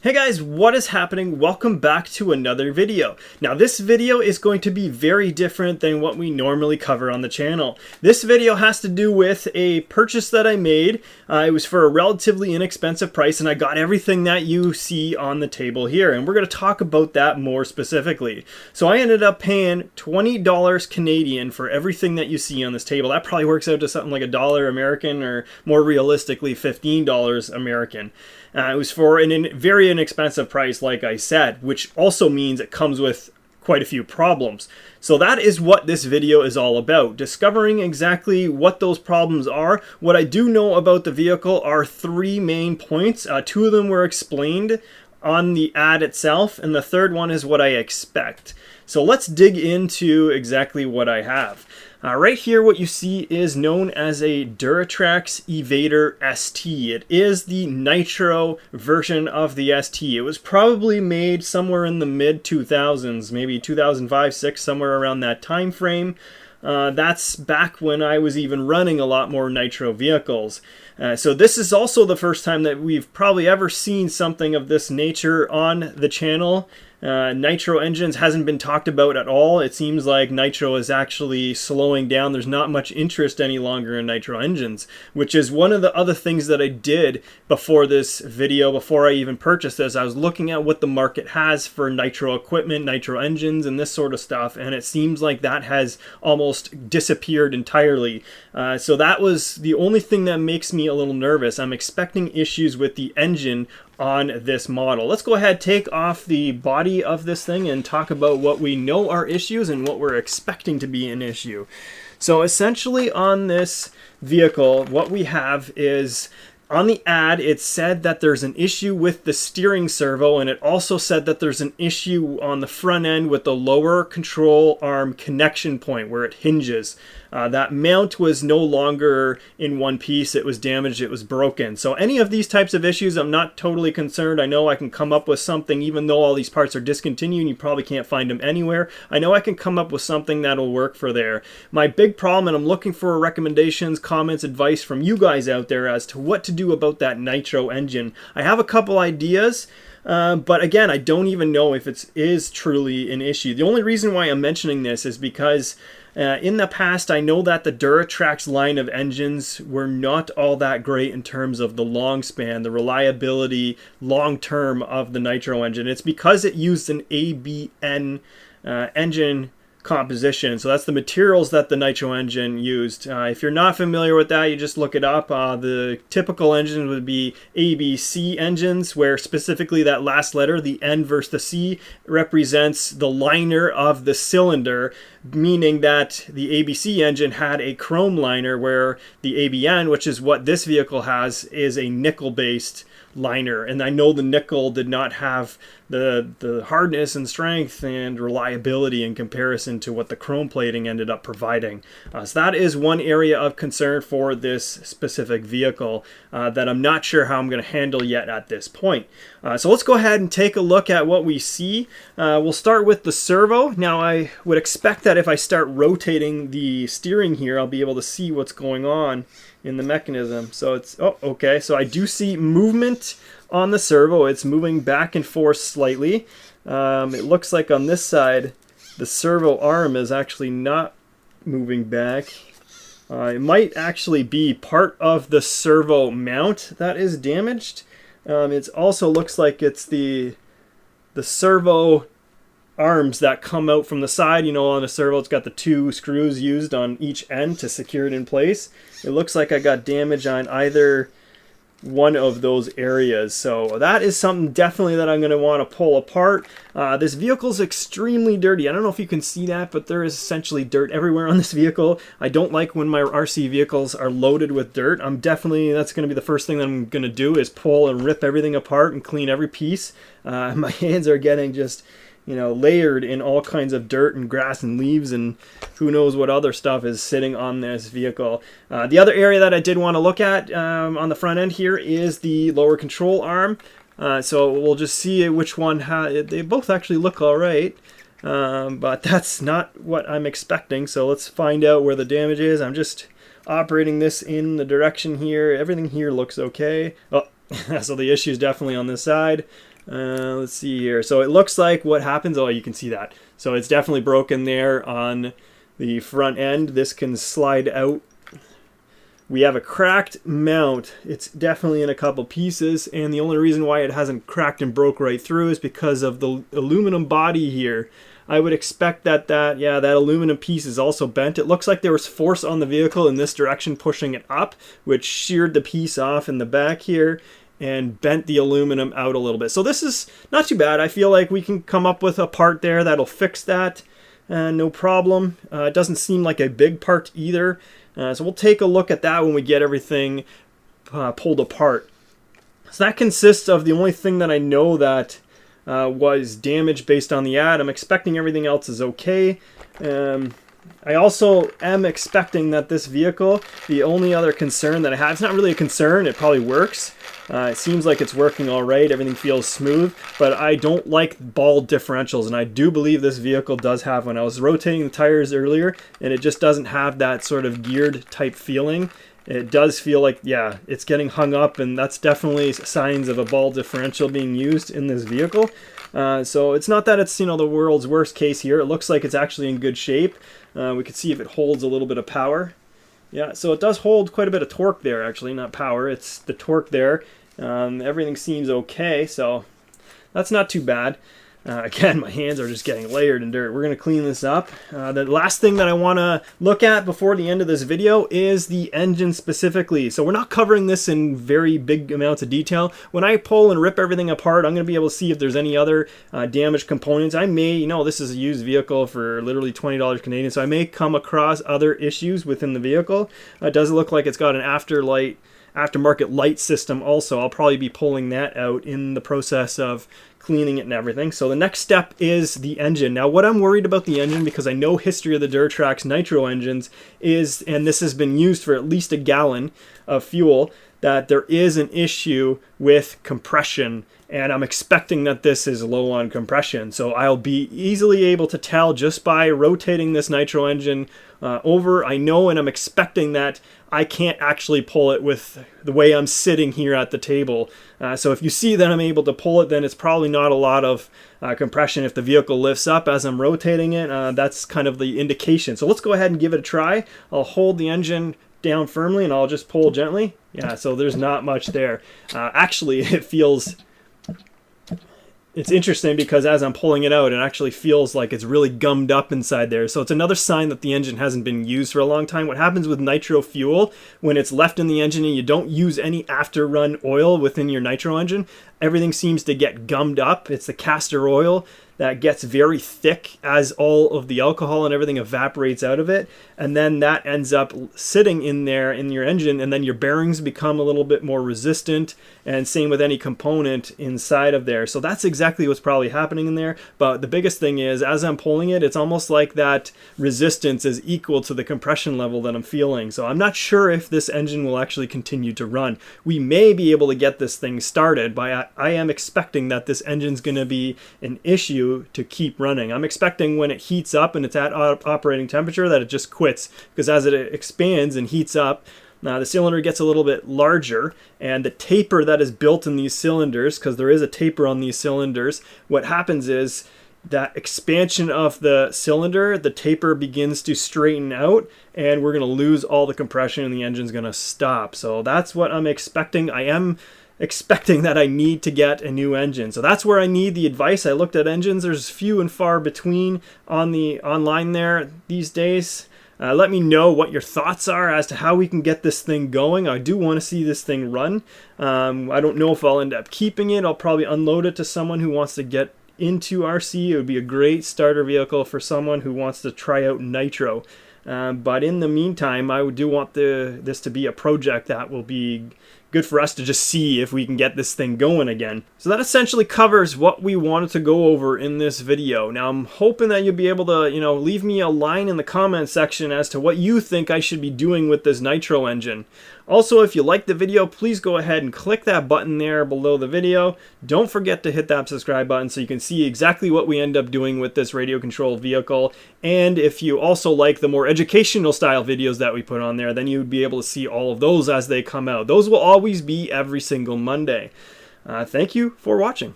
Hey guys, what is happening? Welcome back to another video. Now this video is going to be very different than what we normally cover on the channel. This video has to do with a purchase that I made. It was for a relatively inexpensive price and I got everything that you see on the table here, and we're going to talk about that more specifically. So I ended up paying $20 Canadian for everything that you see on this table. That probably works out to something like $1 American, or more realistically $15 American. It was for a very inexpensive price, like I said, which also means it comes with quite a few problems. So that is what this video is all about, discovering exactly what those problems are. What I do know about the vehicle are three main points. Two of them were explained on the ad itself, and the third one is what I expect. So let's dig into exactly what I have. Right here, what you see is known as a Duratrax Evader ST. It is the Nitro version of the ST. It was probably made somewhere in the mid-2000s, maybe 2005, 6, somewhere around that time frame. That's back when I was even running a lot more Nitro vehicles. So this is also the first time that we've probably ever seen something of this nature on the channel. Nitro engines hasn't been talked about at all. It seems like Nitro is actually slowing down. There's not much interest any longer in Nitro engines, which is one of the other things that I did before this video, before I even purchased this. I was looking at what the market has for Nitro equipment, Nitro engines, and this sort of stuff, and it seems like that has almost disappeared entirely. So that was the only thing that makes me a little nervous. I'm expecting issues with the engine on this model. Let's go ahead, take off the body of this thing and talk about what we know are issues and what we're expecting to be an issue. So essentially on this vehicle, what we have is, on the ad, it said that there's an issue with the steering servo, and it also said that there's an issue on the front end with the lower control arm connection point where it hinges. That mount was no longer in one piece. It was damaged. It was broken. So any of these types of issues, I'm not totally concerned. I know I can come up with something, even though all these parts are discontinued and you probably can't find them anywhere. I know I can come up with something that'll work for there. My big problem, and I'm looking for recommendations, comments, advice from you guys out there as to what to do about that Nitro engine. I have a couple ideas. But again, I don't even know if it is truly an issue. The only reason why I'm mentioning this is because in the past, I know that the Duratrax line of engines were not all that great in terms of the long span, the reliability long-term of the Nitro engine. It's because it used an ABN engine composition. So that's the materials that the Nitro engine used. If you're not familiar with that, you just look it up. The typical engines would be ABC engines, where specifically that last letter, the N versus the C, represents the liner of the cylinder, meaning that the ABC engine had a chrome liner, where the ABN, which is what this vehicle has, is a nickel-based liner. And I know the nickel did not have the hardness and strength and reliability in comparison to what the chrome plating ended up providing. So that is one area of concern for this specific vehicle that I'm not sure how I'm going to handle yet at this point. So let's go ahead and take a look at what we see. We'll start with the servo. Now I would expect that if I start rotating the steering here, I'll be able to see what's going on in the mechanism. So it's, oh, okay, so I do see movement on the servo. It's moving back and forth slightly. It looks like on this side the servo arm is actually not moving back. It might actually be part of the servo mount that is damaged. It also looks like it's the servo arms that come out from the side. You know, on a servo it's got the two screws used on each end to secure it in place. It looks like I got damage on either one of those areas, so that is something definitely that I'm going to want to pull apart. This vehicle is extremely dirty. I don't know if you can see that, but there is essentially dirt everywhere on this vehicle. I don't like when my RC vehicles are loaded with dirt. That's going to be the first thing that I'm going to do, is pull and rip everything apart and clean every piece. My hands are getting just, you know, layered in all kinds of dirt and grass and leaves and who knows what other stuff is sitting on this vehicle. The other area that I did want to look at on the front end here is the lower control arm. So we'll just see which one they both actually look all right. But that's not what I'm expecting. So let's find out where the damage is. I'm just operating this in the direction here. Everything here looks okay. Oh, so the issue is definitely on this side. Let's see here. So it looks like what happens, oh, you can see that. So it's definitely broken there on the front end. This can slide out. We have a cracked mount. It's definitely in a couple pieces, and the only reason why it hasn't cracked and broke right through is because of the aluminum body here. I would expect that that aluminum piece is also bent. It looks like there was force on the vehicle in this direction pushing it up, which sheared the piece off in the back here and bent the aluminum out a little bit. So this is not too bad. I feel like we can come up with a part there that'll fix that. No problem. It doesn't seem like a big part either. So we'll take a look at that when we get everything pulled apart. So that consists of the only thing that I know that was damaged based on the ad. I'm expecting everything else is okay. I also am expecting that this vehicle, the only other concern that I have, it's not really a concern, it probably works. It seems like it's working all right, everything feels smooth, but I don't like ball differentials, and I do believe this vehicle does have one. I was rotating the tires earlier, and it just doesn't have that sort of geared type feeling. It does feel like, yeah, it's getting hung up, and that's definitely signs of a ball differential being used in this vehicle. So it's not that it's, you know, the world's worst case here. It looks like it's actually in good shape. We can see if it holds a little bit of power. Yeah, so it does hold quite a bit of torque there, actually, not power. It's the torque there. Everything seems okay, so that's not too bad. Again, my hands are just getting layered in dirt. We're going to clean this up. The last thing that I want to look at before the end of this video is the engine specifically. So we're not covering this in very big amounts of detail. When I pull and rip everything apart, I'm going to be able to see if there's any other damaged components. I may, you know, this is a used vehicle for literally $20 Canadian, so I may come across other issues within the vehicle. It does look like it's got an aftermarket light system also. I'll probably be pulling that out in the process of cleaning it and everything. So the next step is the engine. Now what I'm worried about the engine, because I know history of the Durtrax Nitro engines is, and this has been used for at least a gallon of fuel, that there is an issue with compression, and I'm expecting that this is low on compression. So I'll be easily able to tell just by rotating this nitro engine over. I know, and I'm expecting that I can't actually pull it with the way I'm sitting here at the table. So if you see that I'm able to pull it, then it's probably not a lot of compression. If the vehicle lifts up as I'm rotating it, that's kind of the indication. So let's go ahead and give it a try. I'll hold the engine down firmly and I'll just pull gently. Yeah, so there's not much there. Actually, it feels... It's interesting because as I'm pulling it out, it actually feels like it's really gummed up inside there. So it's another sign that the engine hasn't been used for a long time. What happens with nitro fuel, when it's left in the engine and you don't use any after run oil within your nitro engine, everything seems to get gummed up. It's the castor oil that gets very thick as all of the alcohol and everything evaporates out of it, and then that ends up sitting in there in your engine, and then your bearings become a little bit more resistant, and same with any component inside of there. So that's exactly what's probably happening in there. But the biggest thing is, as I'm pulling it, it's almost like that resistance is equal to the compression level that I'm feeling. So I'm not sure if this engine will actually continue to run. We may be able to get this thing started, but I am expecting that this engine's going to be an issue to keep running. I'm expecting when it heats up and it's at operating temperature that it just quits, because as it expands and heats up, the cylinder gets a little bit larger, and the taper that is built in these cylinders, because there is a taper on these cylinders, what happens is that expansion of the cylinder, the taper begins to straighten out, and we're going to lose all the compression and the engine's going to stop. So that's what I'm expecting. I am expecting that I need to get a new engine. So that's where I need the advice. I looked at engines. There's few and far between on the online there these days. Let me know what your thoughts are as to how we can get this thing going. I do want to see this thing run. I don't know if I'll end up keeping it. I'll probably unload it to someone who wants to get into RC. It would be a great starter vehicle for someone who wants to try out nitro. But in the meantime, I do want this to be a project that will be good for us to just see if we can get this thing going again. So that essentially covers what we wanted to go over in this video. Now I'm hoping that you'll be able to, leave me a line in the comment section as to what you think I should be doing with this nitro engine. Also, if you liked the video, please go ahead and click that button there below the video. Don't forget to hit that subscribe button so you can see exactly what we end up doing with this radio controlled vehicle. And if you also like the more educational style videos that we put on there, then you'd be able to see all of those as they come out. Those will always be every single Monday. Thank you for watching.